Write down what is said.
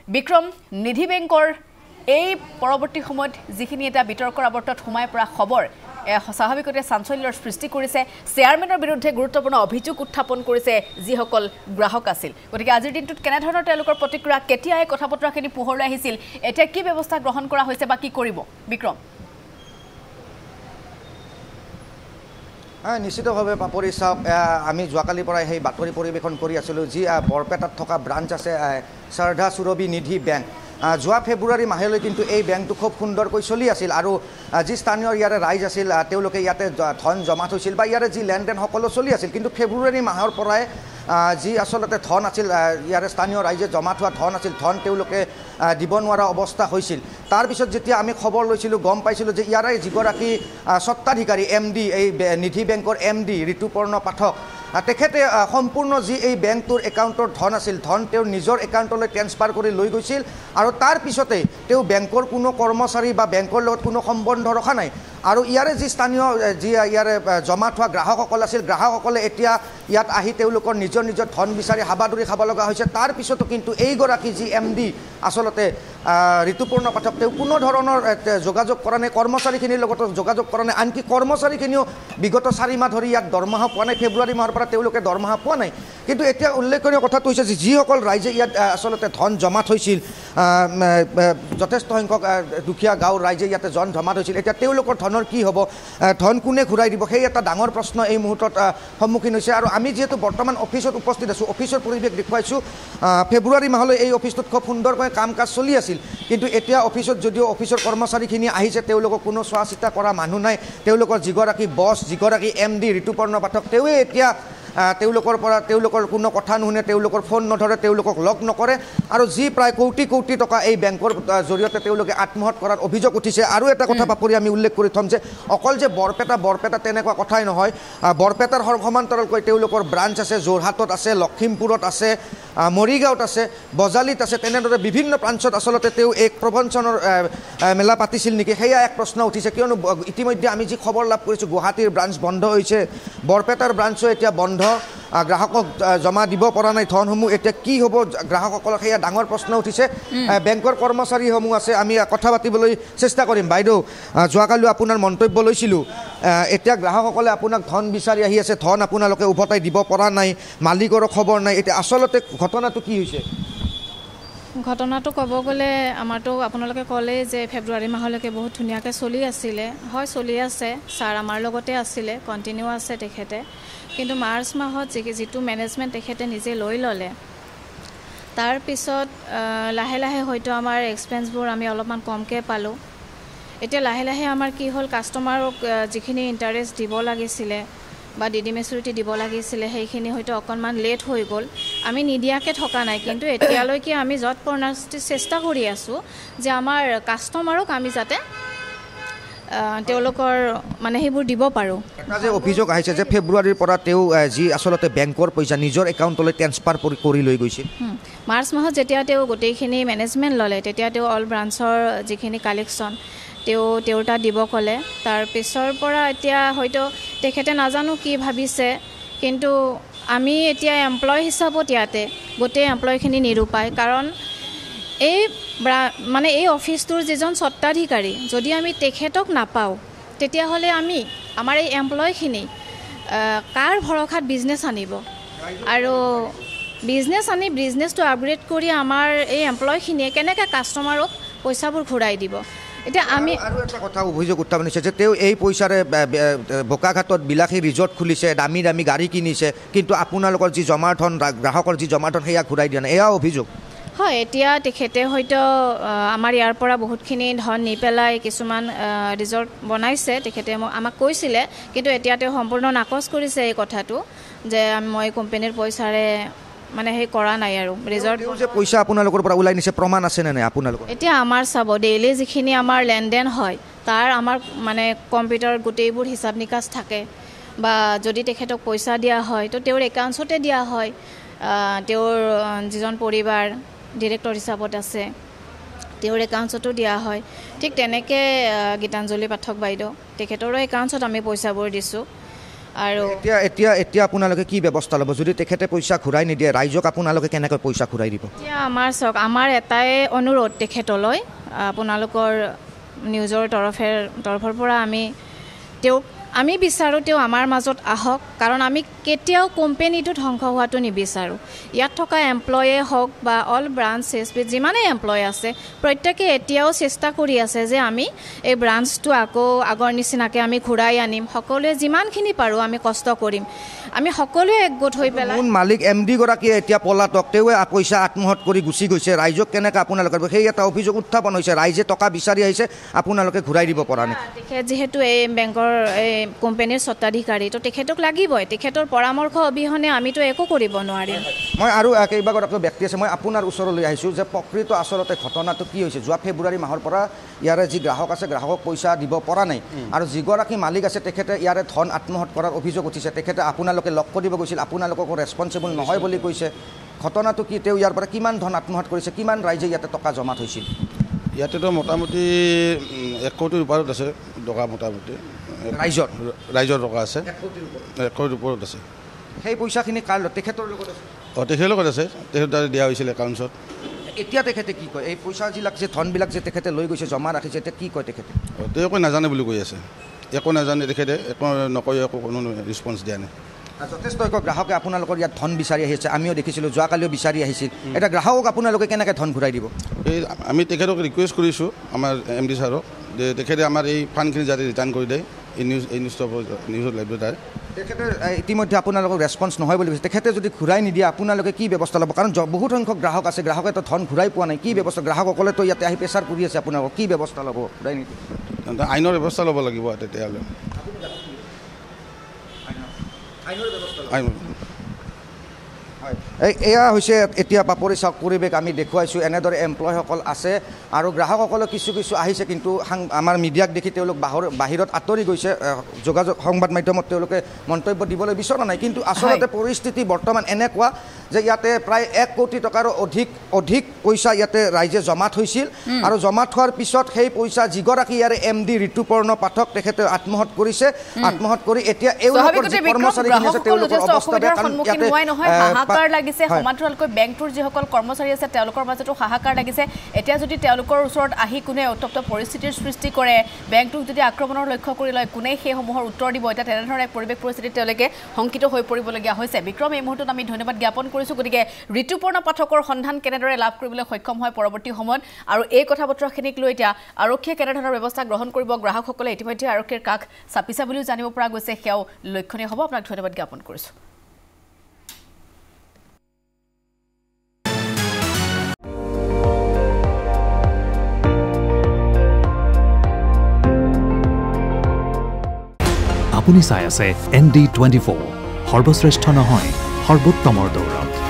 বিক্ৰম নিধি বেংকৰ এই পৰৱৰ্তী সময়ত যিখিনি এটা বিতৰ্কৰ আৱৰ্তত সোমাই পৰা খবৰ স্বাভাৱিকতে চাঞ্চল্যৰ সৃষ্টি কৰিছে চেয়াৰমেনৰ বিৰুদ্ধে গুৰুত্বপূৰ্ণ অভিযোগ উত্থাপন কৰিছে যিসকল গ্ৰাহক আছিল গতিকে আজিৰ দিনটোত কেনে ধৰণৰ তেওঁলোকৰ প্ৰতিক্ৰিয়া কেতিয়া এই কথা বতৰাখিনি পোহৰলৈ আহিছিল এতিয়া কি ব্যৱস্থা গ্ৰহণ কৰা হৈছে বা কি কৰিব বিক্ৰম নিশ্চিতভাৱে পাপৰি চাওক আমি যোৱাকালিৰ পৰা সেই বাতৰি পৰিৱেশন কৰি আছিলোঁ যি বৰপেটাত থকা ব্ৰাঞ্চ আছে শ্ৰদ্ধা সুৰভি নিধি বেংক যোৱা ফেব্ৰুৱাৰী মাহলৈ কিন্তু এই বেংকটো খুব সুন্দৰকৈ চলি আছিল আৰু যি স্থানীয় ইয়াৰে ৰাইজ আছিল তেওঁলোকে ইয়াতে ধন জমা থৈছিল বা ইয়াৰে যি লেনদেন সকলো চলি আছিল কিন্তু ফেব্ৰুৱাৰী মাহৰ পৰাই যি আচলতে ধন আছিল ইয়াৰে স্থানীয় ৰাইজে জমা থোৱা ধন আছিল ধন তেওঁলোকে দিব নোৱাৰা অৱস্থা হৈছিল তাৰপিছত যেতিয়া আমি খবৰ লৈছিলোঁ গম পাইছিলোঁ যে ইয়াৰে যিগৰাকী স্বত্বাধিকাৰী MD এই নিধি বেংকৰ MD ঋতুপৰ্ণ পাঠক তেখেতে সম্পূৰ্ণ যি এই বেংকটোৰ একাউণ্টৰ ধন আছিল ধন তেওঁৰ নিজৰ একাউণ্টলৈ ট্ৰেন্সফাৰ কৰি লৈ গৈছিল আৰু তাৰ পিছতে তেওঁ বেংকৰ কোনো কৰ্মচাৰী বা বেংকৰ লগত কোনো সম্বন্ধ ৰখা নাই আৰু ইয়াৰে যি স্থানীয় যি ইয়াৰে জমা থোৱা গ্ৰাহকসকল আছিল গ্ৰাহকসকলে এতিয়া ইয়াত আহি তেওঁলোকৰ নিজৰ নিজৰ ধন বিচাৰি হাবাদুৰি খাব লগা হৈছে তাৰ পিছতো কিন্তু এইগৰাকী যি MD আচলতে ঋতুপৰ্ণ পাঠক তেওঁ কোনো ধৰণৰ যোগাযোগ কৰা নাই কৰ্মচাৰীখিনিৰ লগত যোগাযোগ কৰা নাই আনকি কৰ্মচাৰীখিনিও বিগত 4 মাহ ধৰি ইয়াত দৰমহা পোৱা নাই ফেব্ৰুৱাৰী মাহৰ পৰা তেওঁলোকে দৰমহা পোৱা নাই কিন্তু এতিয়া উল্লেখনীয় কথাটো হৈছে যে যিসকল ৰাইজে ইয়াত আচলতে ধন জমা থৈছিল যথেষ্ট সংখ্যক দুখীয়া গাঁৱৰ ৰাইজে ইয়াতে ধন জমা থৈছিল এতিয়া তেওঁলোকৰ ধনৰ কি হ'ব ধন কোনে ঘূৰাই দিব সেই এটা ডাঙৰ প্ৰশ্ন এই মুহূৰ্তত সন্মুখীন হৈছে আৰু আমি যিহেতু বৰ্তমান অফিচত উপস্থিত আছোঁ অফিচৰ পৰিৱেশ দেখুৱাইছোঁ ফেব্ৰুৱাৰী মাহলৈ এই অফিচটোত খুব সুন্দৰকৈ কাম কাজ চলি আছিল কিন্তু এতিয়া অফিচত যদিও অফিচৰ কৰ্মচাৰীখিনি আহিছে তেওঁলোকক কোনো চোৱা চিতা কৰা মানুহ নাই তেওঁলোকৰ যিগৰাকী বছ যিগৰাকী MD ঋতুপৰ্ণ পাঠক তেওঁৱে এতিয়া তেওঁলোকৰ কোনো কথা নুশুনে তেওঁলোকৰ ফোন নধৰে তেওঁলোকক লগ নকৰে আৰু যি প্ৰায় কোটি কোটি টকা এই বেংকৰ জৰিয়তে তেওঁলোকে আত্মহত্যা কৰাৰ অভিযোগ উঠিছে আৰু এটা কথা পাপৰি আমি উল্লেখ কৰি থম যে অকল যে বৰপেটা তেনেকুৱা কথাই নহয় বৰপেটাৰ সমান্তৰালকৈ তেওঁলোকৰ ব্ৰাঞ্চ আছে যোৰহাটত আছে লখিমপুৰত আছে মৰিগাঁৱত আছে বজালিত আছে তেনেদৰে বিভিন্ন ব্ৰাঞ্চত আচলতে তেওঁ এক প্ৰবঞ্চনৰ মেলা পাতিছিল নেকি সেয়া এক প্ৰশ্ন উঠিছে কিয়নো ইতিমধ্যে আমি যি খবৰ লাভ কৰিছোঁ গুৱাহাটীৰ ব্ৰাঞ্চ বন্ধ হৈছে বৰপেটাৰ ব্ৰাঞ্চো এতিয়া বন্ধ গ্ৰাহকক জমা দিব পৰা নাই ধনসমূহ এতিয়া কি হ'ব গ্ৰাহকসকলক সেয়া ডাঙৰ প্ৰশ্ন উঠিছে বেংকৰ কৰ্মচাৰীসমূহ আছে আমি কথা পাতিবলৈ চেষ্টা কৰিম বাইদেউ যোৱাকালি আপোনাৰ মন্তব্য লৈছিলোঁ এতিয়া গ্ৰাহকসকলে আপোনাক ধন বিচাৰি আহি আছে ধন আপোনালোকে উভতাই দিব পৰা নাই মালিকৰো খবৰ নাই এতিয়া আচলতে ঘটনাটো কি হৈছে ঘটনাটো ক'ব গ'লে আমাৰতো আপোনালোকে ক'লে যে ফেব্ৰুৱাৰী মাহলৈকে বহুত ধুনীয়াকৈ চলি আছিলে হয় চলি আছে ছাৰ আমাৰ লগতে আছিলে কণ্টিনিউ আছে তেখেতে কিন্তু মাৰ্চ মাহত যিটো মেনেজমেণ্ট তেখেতে নিজে লৈ ল'লে তাৰপিছত লাহে লাহে হয়তো আমাৰ এক্সপেন্সবোৰ আমি অলপমান কমকৈ পালোঁ এতিয়া লাহে লাহে আমাৰ কি হ'ল কাষ্টমাৰক যিখিনি ইণ্টাৰেষ্ট দিব লাগিছিলে বা DD মেচুৰিটি দিব লাগিছিলে সেইখিনি হয়তো অকণমান লেট হৈ গ'ল আমি নিদিয়াকৈ থকা নাই কিন্তু এতিয়ালৈকে আমি যৎপৰোনাস্তি চেষ্টা কৰি আছোঁ যে আমাৰ কাষ্টমাৰক আমি যাতে তেওঁলোকৰ মানে সেইবোৰ দিব পাৰোঁ এটা যে অভিযোগ আহিছে যে ফেব্ৰুৱাৰীৰ পৰা তেওঁ যি আচলতে বেংকৰ পইচা নিজৰ একাউণ্টলৈ ট্ৰেন্সফাৰ কৰি লৈ গৈছিল মাৰ্চ মাহত যেতিয়া তেওঁ গোটেইখিনি মেনেজমেণ্ট ল'লে তেতিয়া তেওঁ অল ব্ৰাঞ্চৰ যিখিনি কালেকশ্যন তেওঁৰ তাত দিব ক'লে তাৰপিছৰ পৰা এতিয়া হয়তো তেখেতে নাজানো কি ভাবিছে কিন্তু আমি এতিয়া এমপ্লয় হিচাপত ইয়াতে গোটেই এমপ্লয়খিনি নিৰূপায় কাৰণ এই অফিচটোৰ যিজন স্বত্বাধিকাৰী যদি আমি তেখেতক নাপাওঁ তেতিয়াহ'লে আমাৰ এই এমপ্লয়খিনি কাৰ ভৰসাত বিজনেছ আনিব আৰু বিজনেছটো আপগ্ৰেড কৰি আমাৰ এই এমপ্লয়খিনিয়ে কেনেকৈ কাষ্টমাৰক পইচাবোৰ ঘূৰাই দিব এতিয়া আমি আৰু এটা কথা অভিযোগ উত্থাপন হৈছে যে তেওঁ এই পইচাৰে বোকাঘাটত বিলাসী ৰিজৰ্ট খুলিছে দামী গাড়ী কিনিছে কিন্তু আপোনালোকৰ যি জমা ধন গ্ৰাহকৰ যি জমা ধন সেয়া ঘূৰাই দিয়া নাই এয়া অভিযোগ হয় এতিয়া তেখেতে হয়তো আমাৰ ইয়াৰ পৰা বহুতখিনি ধন নি পেলাই কিছুমান ৰিজৰ্ট বনাইছে তেখেতে আমাক কৈছিলে কিন্তু এতিয়া তেওঁ সম্পূৰ্ণ নাকচ কৰিছে এই কথাটো যে মই কোম্পানীৰ পইচাৰে মানে সেই কৰা নাই আৰু ৰিজৰ্ট যে পইচা আপোনালোকৰ পৰা ওলাই নিছে প্ৰমাণ আছে নে নাই আপোনালোকৰ এতিয়া আমাৰ চাব ডেইলি যিখিনি আমাৰ লেনদেন হয় তাৰ আমাৰ মানে কম্পিউটাৰত গোটেইবোৰ হিচাপ নিকাচ থাকে বা যদি তেখেতক পইচা দিয়া হয় তো তেওঁৰ একাউণ্টছতে দিয়া হয় তেওঁৰ যিজন পৰিবাৰ ডিৰেক্টৰ হিচাপত আছে তেওঁৰ একাউণ্টছতো দিয়া হয় ঠিক তেনেকৈ গীতাঞ্জলি পাঠক বাইদেউ তেখেতৰো একাউণ্টছত আমি পইচাবোৰ দিছোঁ আৰু এতিয়া এতিয়া এতিয়া আপোনালোকে কি ব্যৱস্থা ল'ব যদি তেখেতে পইচা ঘূৰাই নিদিয়ে ৰাইজক আপোনালোকে কেনেকৈ পইচা ঘূৰাই দিব এতিয়া চাওক আমাৰ এটাই অনুৰোধ তেখেতলৈ আপোনালোকৰ নিউজৰ তৰফৰ পৰা আমি বিচাৰোঁ তেওঁ আমাৰ মাজত আহক কাৰণ আমি কেতিয়াও কোম্পেনীটো ধ্বংস হোৱাটো নিবিচাৰোঁ ইয়াত থকা এমপ্লয়ে হওক বা অল ব্ৰাঞ্চ এছপি যিমানেই এমপ্লয় আছে প্ৰত্যেকে এতিয়াও চেষ্টা কৰি আছে যে আমি এই ব্ৰাঞ্চটো আকৌ আগৰ নিচিনাকৈ আমি ঘূৰাই আনিম সকলোৱে যিমানখিনি পাৰোঁ আমি কষ্ট কৰিম আমি সকলোৱে একগোট হৈ পেলাই মালিক MD গৰাকীয়ে এতিয়া পলাতক তেওঁ পইচা আত্মহত্যা কৰি গুচি গৈছে ৰাইজক কেনেকৈ আপোনালোকৰ সেই এটা অভিযোগ উত্থাপন হৈছে ৰাইজে টকা বিচাৰি আহিছে আপোনালোকে ঘূৰাই দিব পৰা নাই তেখেত যিহেতু এই বেংকৰ কোম্পানীৰ স্বত্বাধিকাৰী তো তেখেতক লাগিবই তেখেতৰ পৰামৰ্শ অবিহনে আমিতো একো কৰিব নোৱাৰিম মই আৰু কেইবাগৰাকী ব্যক্তি আছে মই আপোনাৰ ওচৰলৈ আহিছোঁ যে প্ৰকৃত আচলতে ঘটনাটো কি হৈছে যোৱা ফেব্ৰুৱাৰী মাহৰ পৰা ইয়াৰে যি গ্ৰাহক আছে গ্ৰাহকক পইচা দিব পৰা নাই আৰু যিগৰাকী মালিক আছে তেখেতে ইয়াৰে ধন আত্মহত্যা কৰাৰ অভিযোগ উঠিছে তেখেতে আপোনালোকে লগ কৰিব গৈছিল আপোনালোকক ৰেছপন্সিবল নহয় বুলি কৈছে ঘটনাটো কি তেওঁ ইয়াৰ পৰা কিমান ধন আত্মহত্যা কৰিছে কিমান ৰাইজে ইয়াতে টকা জমা থৈছিল ইয়াতেতো মোটামুটি 1 কোটিৰ ওপৰত আছে টকা মোটামুটি ৰাইজৰ টকা আছে 1 কোটিৰ ওপৰত আছে সেই পইচাখিনি কাৰ তেখেতৰ লগত আছে তেখেতৰ লগত আছে তেখেতে দিয়া হৈছিল একাউণ্টছত এতিয়া তেখেতে কি কয় এই পইচাবিলাক যে ধনবিলাক যে তেখেতে লৈ গৈছে জমা ৰাখিছে এতিয়া কি কয় তেখেতে তেওঁ একো নাজানে বুলি কৈ আছে একো নাজানে তেখেতে একো নকয় একো কোনো ৰেছপন্স দিয়া নাই যথেষ্ট গ্ৰাহকে আপোনালোকৰ ইয়াত ধন বিচাৰি আহিছে আমিও দেখিছিলোঁ যোৱাকালিও বিচাৰি আহিছিল এটা গ্ৰাহকক আপোনালোকে কেনেকৈ ধন ঘূৰাই দিব এই আমি তেখেতক ৰিকুৱেষ্ট কৰিছোঁ আমাৰ MD ছাৰক যে তেখেতে আমাৰ এই ফাণ্ডখিনি যাতে ৰিটাৰ্ণ কৰি দিয়ে এই নিউজত লাইব্ৰেৰী তাৰ তেখেতে ইতিমধ্যে আপোনালোকক ৰেছপন্স নহয় বুলি কৈছে তেখেতে যদি ঘূৰাই নিদিয়ে আপোনালোকে কি ব্যৱস্থা ল'ব কাৰণ বহুত সংখ্যক গ্ৰাহক আছে গ্ৰাহকেতো ধন ঘূৰাই পোৱা নাই কি ব্যৱস্থা গ্ৰাহকসকলেতো ইয়াতে আহি প্ৰেছাৰ কৰি আছে আপোনালোকক কি ব্যৱস্থা ল'ব ঘূৰাই নিদিয়ে আইনৰ ব্যৱস্থা ল'ব লাগিব তেতিয়াহ'লে এয়া হৈছে এতিয়া বাপৰি চাওক পৰিৱেশ আমি দেখুৱাইছোঁ এনেদৰে এমপ্লয়সকল আছে আৰু গ্ৰাহকসকলে কিছু আহিছে কিন্তু আমাৰ মিডিয়াক দেখি তেওঁলোক বাহিৰত আঁতৰি গৈছে যোগাযোগ সংবাদ মাধ্যমত তেওঁলোকে মন্তব্য দিবলৈ বিচৰা নাই কিন্তু আচলতে পৰিস্থিতি বৰ্তমান এনেকুৱা যে ইয়াতে প্ৰায় 1 কোটি টকাৰো অধিক পইচা ইয়াতে ৰাইজে জমা থৈছিল আৰু জমা থোৱাৰ পিছত সেই পইচা যিগৰাকী ইয়াৰে MD ঋতুপৰ্ণ পাঠক তেখেতে আত্মহত্যা কৰিছে আত্মহত্যা কৰি এতিয়া এওঁলোকৰ যি কৰ্মচাৰীখিনি আছে তেওঁলোকৰ অৱস্থা বেয়া কাৰণ ইয়াতে হাহাকাৰ লাগিছে সমান্তৰালকৈ বেংকটোৰ যিসকল কৰ্মচাৰী আছে তেওঁলোকৰ মাজতো হাহাকাৰ লাগিছে এতিয়া যদি তেওঁলোকৰ ওচৰত আহি কোনে উত্তপ্ত পৰিস্থিতিৰ সৃষ্টি কৰে বেংকটোক যদি আক্ৰমণৰ লক্ষ্য কৰি লয় কোনে সেইসমূহৰ উত্তৰ দিব এতিয়া তেনেধৰণৰ এক পৰিৱেশ পৰিস্থিতি তেওঁলোকে শংকিত হৈ পৰিবলগীয়া হৈছে বিক্ৰম এই মুহূৰ্তত আমি ধন্যবাদ জ্ঞাপন কৰিছোঁ গতিকে ঋতুপৰ্ণ পাঠকৰ সন্ধান কেনেদৰে লাভ কৰিবলৈ সক্ষম হয় পৰৱৰ্তী সময়ত আৰু এই কথা বতৰাখিনিক লৈ এতিয়া আৰক্ষীয়ে কেনেধৰণৰ ব্যৱস্থা গ্ৰহণ কৰিব গ্ৰাহকসকলে ইতিমধ্যে আৰক্ষীৰ কাষ চাপিছে বুলিও জানিব পৰা গৈছে সেয়াও লক্ষণীয় হ'ব আপোনাক ধন্যবাদ জ্ঞাপন কৰিছোঁ আপুনি চাই আছে ND24 সৰ্বশ্ৰেষ্ঠ নহয় সৰ্বোত্তমৰ দৌৰত